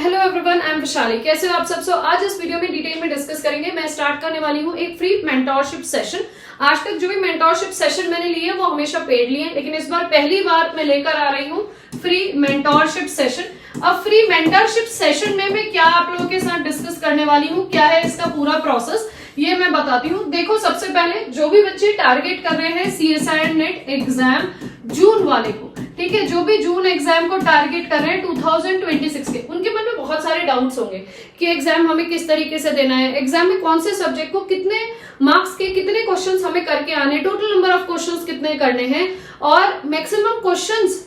Hello everyone, I am Vishali. कैसे हो आप सब? आज इस वीडियो में डिटेल में डिस्कस करेंगे। मैं स्टार्ट करने वाली हूँ एक फ्री मेंटोरशिप सेशन। आज तक जो भी मेंटोरशिप सेशन मैंने लिए वो हमेशा पेड लिए, लेकिन इस बार पहली बार मैं लेकर आ रही हूँ फ्री मेंटोरशिप सेशन। अब फ्री मेंटोरशिप सेशन में मैं क्या आप लोगों के साथ डिस्कस करने वाली हूँ, क्या है इसका पूरा प्रोसेस, ये मैं बताती हूँ। देखो, सबसे पहले जो भी बच्चे टारगेट कर रहे हैं CSIR नेट एग्जाम जून वाले को, ठीक है, जो भी जून एग्जाम को टारगेट कर रहे हैं 2026 के, उनके मन में बहुत सारे डाउट्स होंगे कि एग्जाम हमें किस तरीके से देना है, एग्जाम में कौन से सब्जेक्ट को कितने मार्क्स के कितने क्वेश्चंस हमें करके आने, टोटल नंबर ऑफ क्वेश्चंस कितने करने हैं, और मैक्सिमम क्वेश्चंस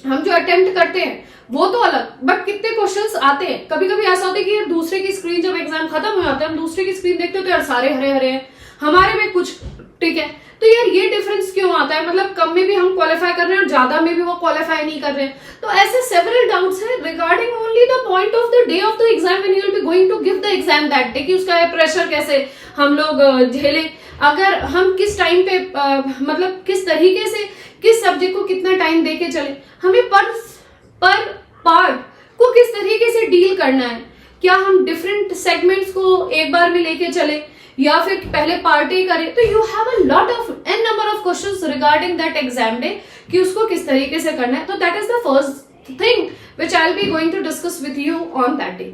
हम जो अटेम्प्ट करते हैं वो तो अलग, बट कितने क्वेश्चंस आते हैं। कभी कभी ऐसा होता है कि यार दूसरे की स्क्रीन जब एग्जाम खत्म हो जाता है, हम दूसरे की स्क्रीन देखते हो तो यार सारे हरे हरे हैं, हमारे में कुछ, ठीक है, तो यार ये डिफरेंस क्यों आता है, मतलब कम में भी हम क्वालिफाई कर रहे हैं और ज्यादा में भी वो क्वालिफाई नहीं कर रहे हैं। तो ऐसे सेवरल डाउट्स हैं regarding only the point of the day of the exam when you will be going to give the exam that day, कि उसका प्रेशर कैसे हम लोग झेलें, अगर हम किस टाइम पे मतलब किस तरीके से किस सब्जेक्ट को कितना टाइम देके चले, हमें पर पार्ट को किस तरीके से डील करना है, क्या हम डिफरेंट सेगमेंट्स को एक बार में लेके चले या फिर पहले पार्ट ही करें। तो you have a lot of an number of questions regarding that exam day कि उसको किस तरीके से करना है। तो that is the first thing which I will be going to discuss with you on that day.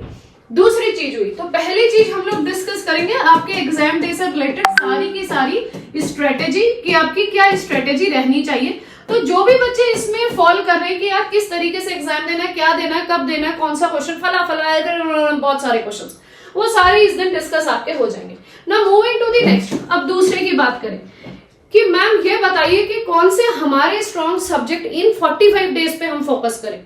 दूसरी चीज हुई, तो पहली चीज हम लोग डिस्कस करेंगे आपके एग्जाम डे से रिलेटेड सारी की सारी स्ट्रेटेजी, कि आपकी क्या स्ट्रेटेजी रहनी चाहिए। तो जो भी बच्चे इसमें फॉलो कर रहे हैं कि यार किस तरीके से एग्जाम देना है, क्या देना है, कब देना है, कौन सा क्वेश्चन, फला बहुत सारे क्वेश्चंस, वो सारे इस दिन डिस्कस आपके हो जाएंगे। ना मूविंग टू दी नेक्स्ट, अब दूसरे की बात करें कि मैम ये बताइए कि कौन से हमारे स्ट्रॉन्ग सब्जेक्ट इन 45 डेज पे हम फोकस करें,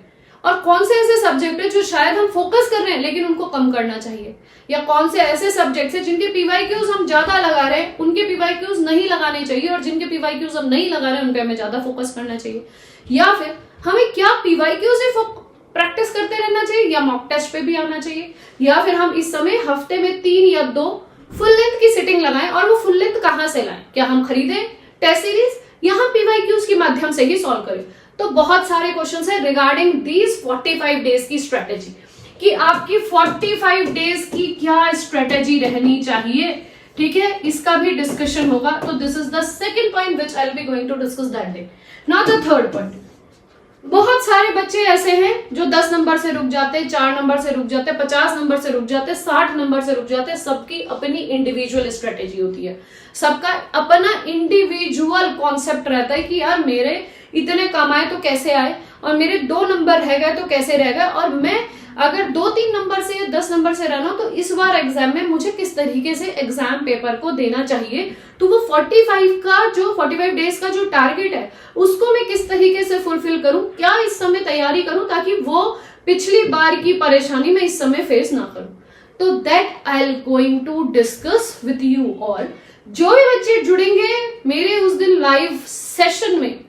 और कौन से ऐसे सब्जेक्ट है जो शायद हम फोकस कर रहे हैं लेकिन उनको कम करना चाहिए, या कौन से ऐसे सब्जेक्ट्स हैं जिनके PYQs हम ज्यादा लगा रहे हैं, उनके PYQs नहीं लगाने चाहिए, और जिनके PYQs हम नहीं लगा रहे हैं उन पे हमें ज्यादा फोकस करना चाहिए, या फिर हमें क्या PYQ से प्रैक्टिस करते रहना चाहिए, या मॉक टेस्ट पे भी आना चाहिए, या फिर हम इस समय हफ्ते में 3 या 2 फुल लेंथ की सिटिंग लगाएं। और वो फुल लेंथ कहां से लाएं, क्या हम खरीदें टेस्ट सीरीज, या हम PYQs के माध्यम से ही सॉल्व करें। तो बहुत सारे क्वेश्चंस है रिगार्डिंग दीज 45 डेज की स्ट्रेटेजी, कि आपकी 45 डेज की क्या स्ट्रेटेजी रहनी चाहिए, ठीक है, इसका भी डिस्कशन होगा। तो this is the second point which I will be going to discuss that day. Now the third point, बहुत सारे बच्चे ऐसे हैं जो 10 नंबर से रुक जाते, 4 नंबर से रुक जाते, 50 नंबर से रुक जाते, 60 नंबर से रुक जाते। सबकी अपनी इंडिविजुअल स्ट्रेटेजी होती है, सबका अपना इंडिविजुअल कॉन्सेप्ट रहता है कि यार मेरे इतने कम आए तो कैसे आए, और मेरे 2 नंबर रह गए तो कैसे रह गए, और मैं अगर 2-3 नंबर से या 10 नंबर से रहना तो इस बार एग्जाम में मुझे किस तरीके से एग्जाम पेपर को देना चाहिए। तो वो 45 डेज का जो टारगेट है उसको मैं किस तरीके से फुलफिल करूं, क्या इस समय तैयारी करूं, ताकि वो पिछली बार की परेशानी में इस समय फेस ना करूं। तो that I am going to discuss with you all. जो भी बच्चे जुड़ेंगे मेरे उस दिन लाइव सेशन में,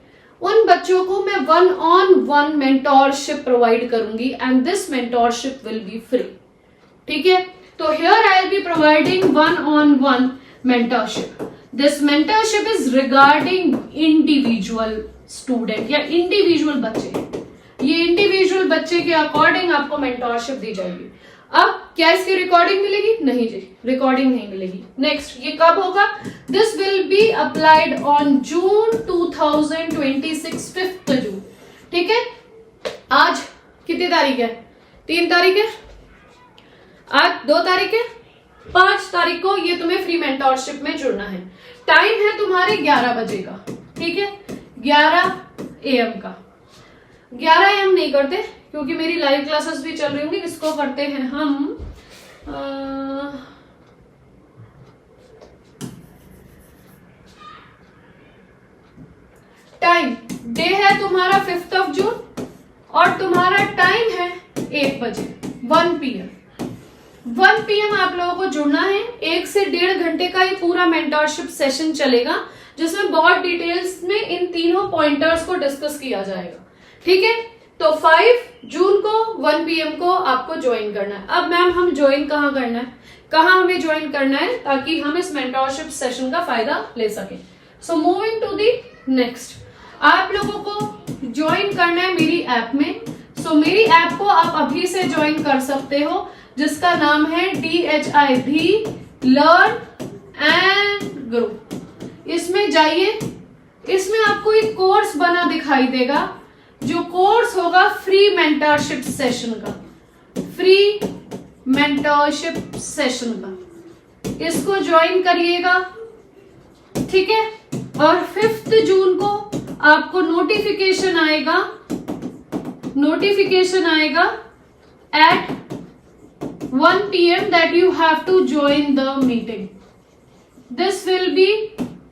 उन बच्चों को मैं 1-on-1 मेंटोरशिप प्रोवाइड करूंगी, and this mentorship will be free, ठीक है। तो here I will be providing 1-on-1 mentorship. This mentorship is regarding individual student या इंडिविजुअल बच्चे। ये इंडिविजुअल बच्चे के अकॉर्डिंग आपको मेंटोरशिप दी जाएगी। अब क्या इसकी रिकॉर्डिंग मिलेगी? नहीं जी, रिकॉर्डिंग नहीं मिलेगी। नेक्स्ट, ये कब होगा? This will be applied on June 2026, 5 जून, ठीक है। आज कितनी तारीख है? 3 तारीख है, आज 2 तारीख है, 5 तारीख को ये तुम्हें फ्री मेंटोरशिप में जुड़ना है। टाइम है तुम्हारे 11 बजे का, ठीक है, 11 AM का। 11 AM नहीं करते क्योंकि मेरी लाइव क्लासेस भी चल रही होंगी, इसको करते हैं हम टाइम डे है तुम्हारा 5 जून, और तुम्हारा टाइम है 1 बजे, 1 PM। 1 PM आप लोगों को जुड़ना है। 1 से 1.5 घंटे का ये पूरा मेंटोरशिप सेशन चलेगा, जिसमें बहुत डिटेल्स में इन तीनों पॉइंटर्स को डिस्कस किया जाएगा, ठीक है। तो 5 जून को 1 PM को आपको ज्वाइन करना है। अब मैम हम ज्वाइन कहाँ करना है, कहाँ हमें ज्वाइन करना है ताकि हम इस मेंटोरशिप सेशन का फायदा ले सकें। So moving to the next, आप लोगों को ज्वाइन करना है मेरी ऐप में सो मेरी ऐप को आप अभी से ज्वाइन कर सकते हो, जिसका नाम है DHI धी लर्न एंड ग्रो। इसमें जाइए, इसमें आपको एक कोर्स बना दिखाई देगा, जो कोर्स होगा फ्री मेंटरशिप सेशन का, फ्री मेंटरशिप सेशन का। इसको ज्वाइन करिएगा, ठीक है। और 5 जून को आपको नोटिफिकेशन आएगा at 1 PM that you have to join the meeting. This will be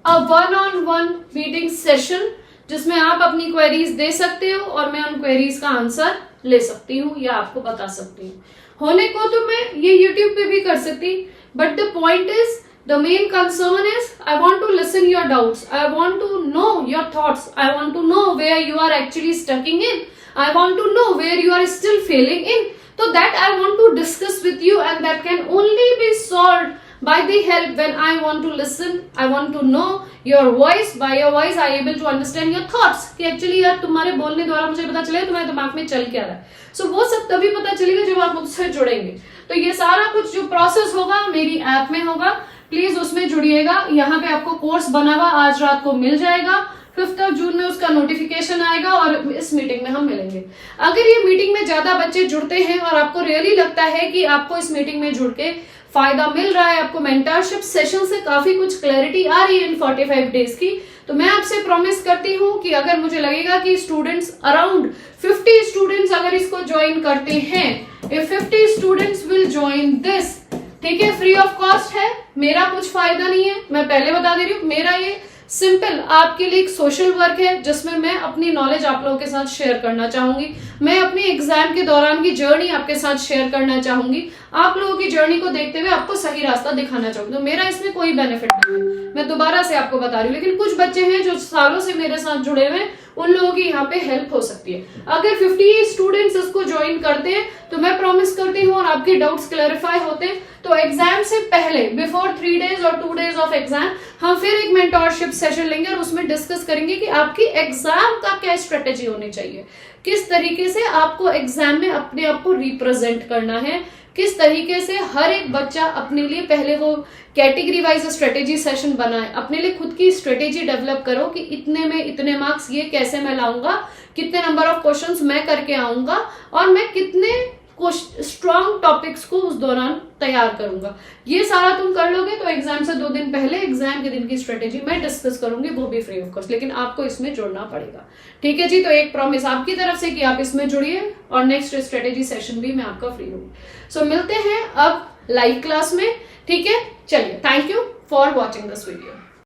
a one-on-one meeting session, जिसमें आप अपनी क्वेरीज दे सकते हो और मैं उन क्वेरीज का आंसर ले सकती हूँ या आपको बता सकती हूँ। होने को तो मैं ये YouTube पे भी कर सकती, but the point is, the main concern is I want to listen your doubts, I want to know your thoughts, I want to know where you are actually stucking in, I want to know where you are still failing in. So that I want to discuss with you, and that can only be solved by the help when I want to listen, I want to know your voice, by your voice I able to understand your thoughts कि actually यार तुम्हारे बोलने द्वारा मुझे पता चलेगा तुम्हारे दिमाग में चल क्या रहा है। So वो सब तभी पता चलेगा जब आप मुझसे जुड़ेंगे। तो ये सारा कुछ जो प्रोसेस होगा मेरी ऐप में होगा, प्लीज उसमें जुड़िएगा। यहाँ पे आपको कोर्स बना हुआ आज रात को मिल जाएगा, 5 जून में उसका नोटिफिकेशन आएगा और इस मीटिंग में हम मिलेंगे। अगर ये मीटिंग में ज्यादा बच्चे जुड़ते हैं और आपको रियली लगता है कि आपको इस मीटिंग में जुड़ के फायदा मिल रहा है, आपको मेंटरशिप सेशन से काफी कुछ क्लैरिटी आ रही है इन 45 डेज की, तो मैं आपसे प्रॉमिस करती हूँ कि अगर मुझे लगेगा कि स्टूडेंट्स अराउंड 50 स्टूडेंट्स अगर इसको ज्वाइन करते हैं, if 50 students will join this, ठीक है, फ्री ऑफ कॉस्ट है, मेरा कुछ फायदा नहीं है, मैं पहले बता दे रही हूँ। मेरा ये सिंपल आपके लिए एक सोशल वर्क है, जिसमें मैं अपनी नॉलेज आप लोगों के साथ शेयर करना चाहूंगी। मैं अपनी एग्जाम के दौरान की जर्नी आपके साथ शेयर करना चाहूंगी, आप लोगों की जर्नी को देखते हुए आपको सही रास्ता दिखाना चाहूंगी। तो मेरा इसमें कोई बेनिफिट नहीं है, मैं दोबारा से आपको बता रही हूँ। लेकिन कुछ बच्चे हैं जो सालों से मेरे साथ जुड़े हुए हैं, उन लोगों की यहाँ पे हेल्प हो सकती है। अगर 50 स्टूडेंट्स इसको ज्वाइन करते हैं तो मैं प्रॉमिस करती हूँ और आपके डाउट्स क्लैरिफाई होते हैं, तो एग्जाम से पहले बिफोर 3 डेज और 2 डेज ऑफ एग्जाम हम फिर एक मेंटरशिप सेशन लेंगे और उसमें डिस्कस करेंगे कि आपकी एग्जाम का क्या स्ट्रेटेजी होनी चाहिए, किस तरीके से आपको एग्जाम में अपने आप को रिप्रेजेंट करना है, किस तरीके से हर एक बच्चा अपने लिए पहले वो कैटेगरी वाइज स्ट्रेटेजी सेशन बनाए, अपने लिए खुद की स्ट्रेटेजी डेवलप करो कि इतने में इतने मार्क्स ये कैसे मैं लाऊंगा, कितने नंबर ऑफ क्वेश्चंस मैं करके आऊंगा और मैं कितने स्ट्रॉन्ग टॉपिक्स को उस दौरान तैयार करूंगा। ये सारा तुम कर लोगे तो एग्जाम से 2 दिन पहले एग्जाम के दिन की स्ट्रेटेजी मैं डिस्कस करूंगी, वो भी फ्री ऑफ कॉस्ट, लेकिन आपको इसमें जुड़ना पड़ेगा। ठीक है जी, तो एक प्रॉमिस आपकी तरफ से कि आप इसमें जुड़िए और नेक्स्ट स्ट्रेटेजी सेशन भी मैं आपका फ्री दूंगी। सो मिलते हैं अब लाइव क्लास में, ठीक है। चलिए, thank you for watching this video.